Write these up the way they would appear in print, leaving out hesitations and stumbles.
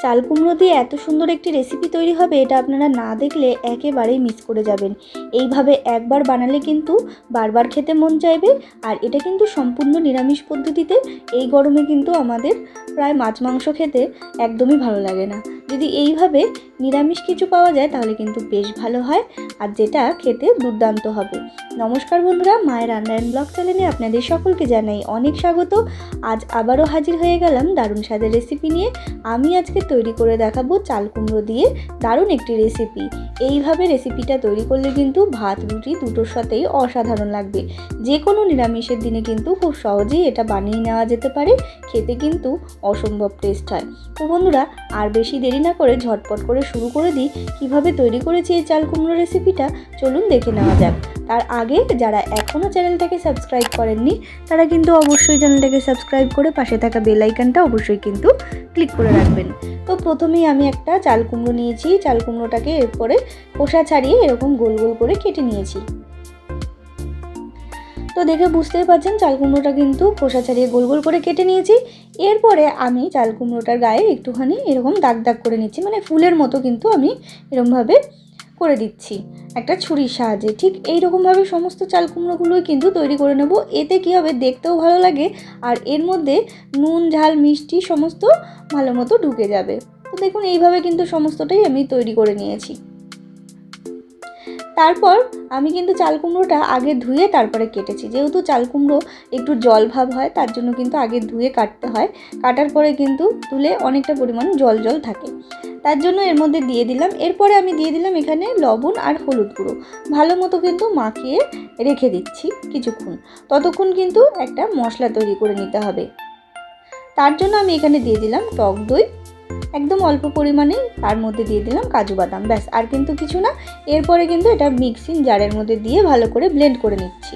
চাল কুমড়ো দিয়ে এত সুন্দর একটি রেসিপি তৈরি হবে, এটা আপনারা না দেখলে একেবারেই মিস করে যাবেন। এইভাবে একবার বানালে কিন্তু বারবার খেতে মন চাইবে। আর এটা কিন্তু সম্পূর্ণ নিরামিষ পদ্ধতিতে। এই গরমে কিন্তু আমাদের প্রায় মাছ মাংস খেতে একদমই ভালো লাগে না। যদি এইভাবে নিরামিষ কিছু পাওয়া যায় তাহলে কিন্তু বেশ ভালো হয়, আর যেটা খেতে দুর্দান্ত হবে। নমস্কার বন্ধুরা, মায়ের রান্না অ্যান্ড ব্লগ চ্যানেলে আপনাদের সকলকে জানাই অনেক স্বাগত। আজ আবারও হাজির হয়ে গেলাম দারুণ স্বাদের রেসিপি নিয়ে। আমি আজকে তৈরি করে দেখাবো চাল কুমড়ো দিয়ে দারুণ একটি রেসিপি। এইভাবে রেসিপিটা তৈরি করলে কিন্তু ভাত রুটি দুটোর সাথেই অসাধারণ লাগবে। যে কোনো নিরামিষের দিনে কিন্তু খুব সহজেই এটা বানিয়ে নেওয়া যেতে পারে। খেতে কিন্তু অসম্ভব টেস্ট হয়। তো বন্ধুরা, আর বেশি দেরি না করে ঝটপট করে শুরু করে দিই কিভাবে তৈরি করেছি এই চাল কুমড়ো রেসিপিটা। চলুন দেখে নেওয়া যাক। তার আগে যারা এখনও চ্যানেলটাকে সাবস্ক্রাইব করেননি তারা কিন্তু অবশ্যই চ্যানেলটাকে সাবস্ক্রাইব করে পাশে থাকা বেল আইকনটা অবশ্যই কিন্তু ক্লিক করে রাখবেন। তো প্রথমেই আমি একটা চাল কুমড়ো নিয়েছি। চাল কুমড়োটাকে এরপরে খোসা ছাড়িয়ে এরকম গোল গোল করে কেটে নিয়েছি। তো দেখে বুঝতেই পারছেন চাল কুমড়োটা কিন্তু খোসা ছাড়িয়ে গোল গোল করে কেটে নিয়েছি। এরপরে আমি চাল কুমড়োটার গায়ে একটুখানি এরকম দাগ দাগ করে নিচ্ছি, মানে ফুলের মতো কিন্তু আমি এরকমভাবে করে দিচ্ছি একটা ছুরির সাহায্যে। ঠিক এইরকমভাবে সমস্ত চাল কুমড়োগুলোই কিন্তু তৈরি করে নেব। এতে কী হবে, দেখতেও ভালো লাগে আর এর মধ্যে নুন ঝাল মিষ্টি সমস্ত ভালো মতো ঢুকে যাবে। তো দেখুন এইভাবে কিন্তু সমস্তটাই আমি তৈরি করে নিয়েছি। তারপর আমি কিন্তু চাল কুমড়োটা আগে ধুয়ে তারপরে কেটেছি। যেহেতু চাল কুমড়ো একটু জল ভাব হয় তার জন্য কিন্তু আগে ধুয়ে কাটতে হয়। কাটার পরে কিন্তু তুলে অনেকটা পরিমাণ জল জল থাকে, তার জন্য এর মধ্যে দিয়ে দিলাম। এরপরে আমি দিয়ে দিলাম এখানে লবণ আর হলুদ গুঁড়ো। ভালো মতো কিন্তু মাখিয়ে রেখে দিচ্ছি কিছুক্ষণ। ততক্ষণ কিন্তু একটা মশলা তৈরি করে নিতে হবে। তার জন্য আমি এখানে দিয়ে দিলাম টক দই একদম অল্প পরিমাণে, তার মধ্যে দিয়ে দিলাম কাজু বাদাম, ব্যাস আর কিন্তু কিছু না। এরপরে কিন্তু এটা মিক্সিং জারের মধ্যে দিয়ে ভালো করে ব্লেন্ড করে নিচ্ছি।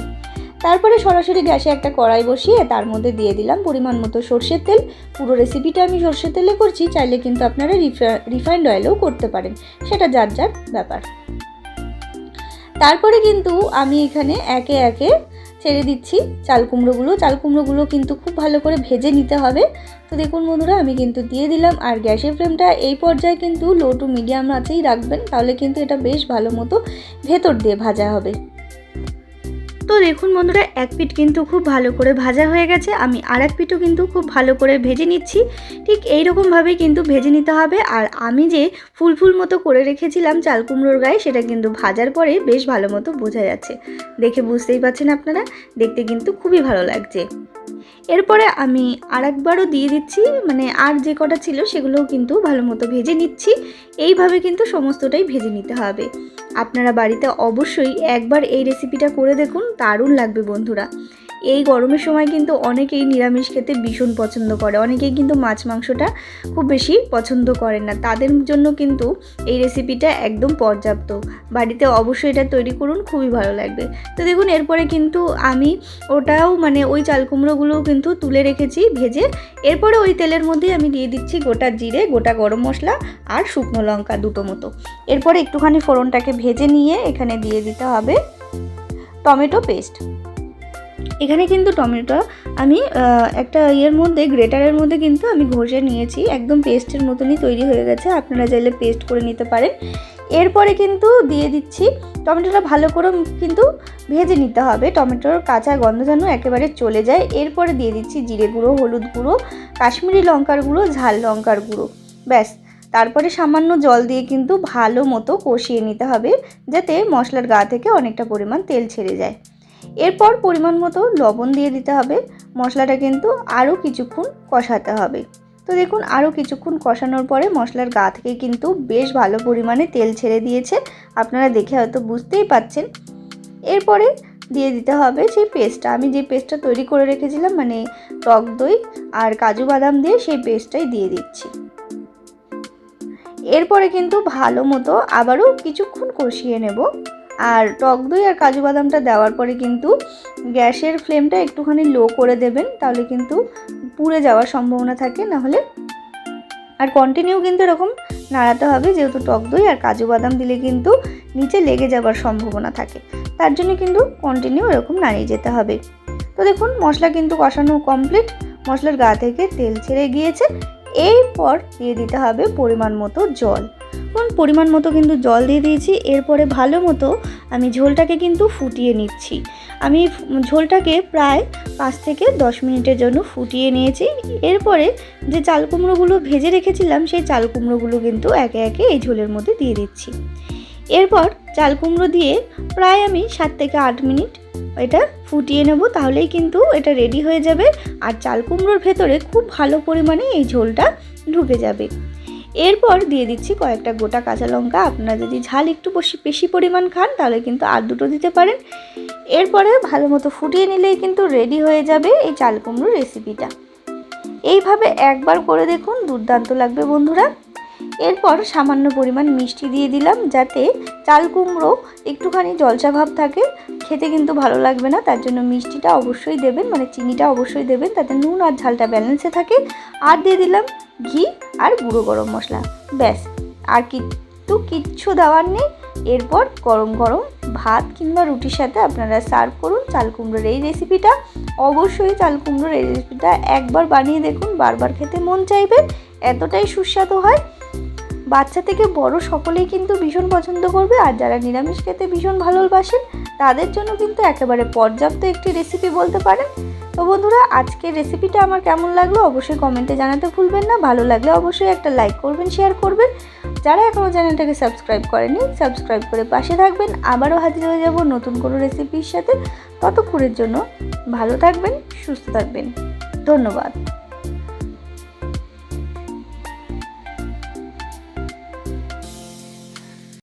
তারপরে সরাসরি গ্যাসে একটা কড়াই বসিয়ে তার মধ্যে দিয়ে দিলাম পরিমাণ মতো সর্ষের তেল। পুরো রেসিপিটা আমি সর্ষের তেলে করছি, চাইলে কিন্তু আপনারা রিফাইন্ড অয়েলেও করতে পারেন, সেটা যার যার ব্যাপার। তারপরে কিন্তু আমি এখানে একে একে ছেড়ে দিচ্ছি চাল কুমড়োগুলো কিন্তু খুব ভালো করে ভেজে নিতে হবে। তো দেখুন বন্ধুরা, আমি কিন্তু দিয়ে দিলাম। আর গ্যাসের ফ্লেমটা এই পর্যায়ে কিন্তু লো টু মিডিয়াম আঁচেই রাখবেন, তাহলে কিন্তু এটা বেশ ভালো মতো ভেতর দিয়ে ভাজা হবে। তো দেখুন বন্ধুরা, এক পিঠ কিন্তু খুব ভালো করে ভাজা হয়ে গেছে। আমি আর এক পিঠও কিন্তু খুব ভালো করে ভেজে নিচ্ছি। ঠিক এইরকমভাবেই কিন্তু ভেজে নিতে হবে। আর আমি যে ফুল ফুল মতো করে রেখেছিলাম চাল কুমড়োর গায়ে, সেটা কিন্তু ভাজার পরে বেশ ভালো মতো বোঝা যাচ্ছে। দেখে বুঝতেই পারছেন আপনারা, দেখতে কিন্তু খুবই ভালো লাগছে। এরপরে আমি আরেকবারও দিয়ে দিচ্ছি, মানে আর যে কটা ছিল সেগুলোও কিন্তু ভালো মতো ভেজে নিচ্ছি। এইভাবে কিন্তু সমস্তটাই ভেজে নিতে হবে। আপনারা বাড়িতে অবশ্যই একবার এই রেসিপিটা করে দেখুন, দারুণ লাগবে বন্ধুরা। এই গরমের সময় কিন্তু অনেকেই নিরামিষ খেতে ভীষণ পছন্দ করে, অনেকেই কিন্তু মাছ মাংসটা খুব বেশি পছন্দ করেন না। তাদের জন্য কিন্তু এই রেসিপিটা একদম পর্যাপ্ত। বাড়িতে অবশ্যই এটা তৈরি করুন, খুবই ভালো লাগবে। তো দেখুন এরপরে কিন্তু আমি ওটাও মানে ওই চাল কুমড়োগুলোও কিন্তু তুলে রেখেছি ভেজে। এরপরে ওই তেলের মধ্যেই আমি দিয়ে দিচ্ছি গোটা জিরে, গোটা গরম মশলা আর শুকনো লঙ্কা দুটো মতো। এরপরে একটুখানি ফোড়নটাকে ভেজে নিয়ে এখানে দিয়ে দিতে হবে টমেটো পেস্ট। এখানে কিন্তু টমেটো আমি একটা গ্রেটারের মধ্যে কিন্তু আমি ঘষে নিয়েছি, একদম পেস্টের মতনই তৈরি হয়ে গেছে। আপনারা চাইলে পেস্ট করে নিতে পারেন। এরপরে কিন্তু দিয়ে দিচ্ছি টমেটোটা ভালো করে কিন্তু ভেজে নিতে হবে, টমেটোর কাঁচা গন্ধ যেন একেবারে চলে যায়। এরপরে দিয়ে দিচ্ছি জিরে গুঁড়ো, হলুদ গুঁড়ো, কাশ্মীরি লঙ্কার গুঁড়ো, ঝাল লঙ্কার গুঁড়ো, ব্যাস। তারপরে সামান্য জল দিয়ে কিন্তু ভালো মতো কষিয়ে নিতে হবে, যাতে মশলার গা থেকে অনেকটা পরিমাণ তেল ছেড়ে যায়। এরপর পরিমাণ মতো লবণ দিয়ে দিতে হবে। মশলাটা কিন্তু আরও কিছুক্ষণ কষাতে হবে। তো দেখুন আরও কিছুক্ষণ কষানোর পরে মশলার গা থেকে কিন্তু বেশ ভালো পরিমাণে তেল ছেড়ে দিয়েছে, আপনারা দেখে হয়তো বুঝতেই পাচ্ছেন। এরপরে দিয়ে দিতে হবে সেই পেস্টটা, আমি যে পেস্টটা তৈরি করে রেখেছিলাম, মানে টক দই আর কাজু বাদাম দিয়ে সেই পেস্টটাই দিয়ে দিচ্ছি। এরপরে কিন্তু ভালো মতো আবারও কিছুক্ষণ কষিয়ে নেব। আর টক দই আর কাজু বাদামটা দেওয়ার পরে কিন্তু গ্যাসের ফ্লেমটা একটুখানি লো করে দেবেন, তাহলে কিন্তু পুড়ে যাওয়ার সম্ভাবনা থাকে। নাহলে আর কন্টিনিউ কিন্তু এরকম নাড়াতে হবে, যেহেতু টক দই আর কাজু বাদাম দিলে কিন্তু নিচে লেগে যাওয়ার সম্ভাবনা থাকে। তার জন্য কিন্তু কন্টিনিউ এরকম নাড়িয়ে যেতে হবে। তো দেখুন মশলা কিন্তু কষানো কমপ্লিট, মশলার গা থেকে তেল ছেড়ে গিয়েছে। এরপর দিয়ে দিতে হবে পরিমাণ মতো জল। পরিমাণ মতো কিন্তু জল দিয়ে দিয়েছি। এরপরে ভালো মতো আমি ঝোলটাকে কিন্তু ফুটিয়ে নিচ্ছি। আমি ঝোলটাকে প্রায় 5 থেকে 10 মিনিটের জন্য ফুটিয়ে নিয়েছি। এরপরে যে চাল কুমড়োগুলো ভেজে রেখেছিলাম সেই চাল কুমড়োগুলো কিন্তু একে একে এই ঝোলের মধ্যে দিয়ে দিচ্ছি। এরপর চাল কুমড়ো দিয়ে প্রায় আমি 7 থেকে 8 মিনিট এটা ফুটিয়ে নেব, তাহলেই কিন্তু এটা রেডি হয়ে যাবে। আর চাল কুমড়োর ভেতরে খুব ভালো পরিমাণে এই ঝোলটা ঢুকে যাবে। এরপর দিয়ে দিচ্ছি কয়েকটা গোটা কাঁচা লঙ্কা। আপনারা যদি ঝাল একটু বেশি পরিমাণ খান তাহলে কিন্তু আর দুটো দিতে পারেন। এরপরে ভালো মতো ফুটিয়ে নিলেই কিন্তু রেডি হয়ে যাবে এই চাল কুমড়োর রেসিপিটা। এইভাবে একবার করে দেখুন, দুর্দান্ত লাগবে বন্ধুরা। এরপর সামান্য পরিমাণ মিষ্টি দিয়ে দিলাম, যাতে চাল কুমড়ো একটুখানি জলসা ভাব থাকে, খেতে কিন্তু ভালো লাগবে না। তার জন্য মিষ্টিটা অবশ্যই দেবেন, মানে চিনিটা অবশ্যই দেবেন, তাতে নুন আর ঝালটা ব্যালেন্সে থাকে। আর দিয়ে দিলাম ঘি আর গুঁড়ো গরম মশলা, ব্যাস। আর কিচ্ছু দেওয়ার নেই। এরপর গরম গরম ভাত কিংবা রুটির সাথে আপনারা সার্ভ করুন চাল কুমড়োর এই রেসিপিটা। অবশ্যই চাল কুমড়োর এই রেসিপিটা একবার বানিয়ে দেখুন, বারবার খেতে মন চাইবে, এতটাই সুস্বাদু হয়। বাচ্চা থেকে বড় সকলেই কিন্তু ভীষণ পছন্দ করবে। আর যারা নিরামিষ খেতে ভীষণ ভালোবাসেন তাদের জন্য কিন্তু একেবারে পর্যাপ্ত একটি রেসিপি বলতে পারেন। তো বন্ধুরা, আজকের রেসিপিটা আমার কেমন লাগলো অবশ্যই কমেন্টে জানাতে ভুলবেন না। ভালো লাগলে অবশ্যই একটা লাইক করবেন, শেয়ার করবেন। যারা এখনও চ্যানেলটাকে সাবস্ক্রাইব করেনি সাবস্ক্রাইব করে পাশে থাকবেন। আবারও হাজির হয়ে যাব নতুন কোনো রেসিপির সাথে। ততক্ষণের জন্য ভালো থাকবেন, সুস্থ থাকবেন। ধন্যবাদ।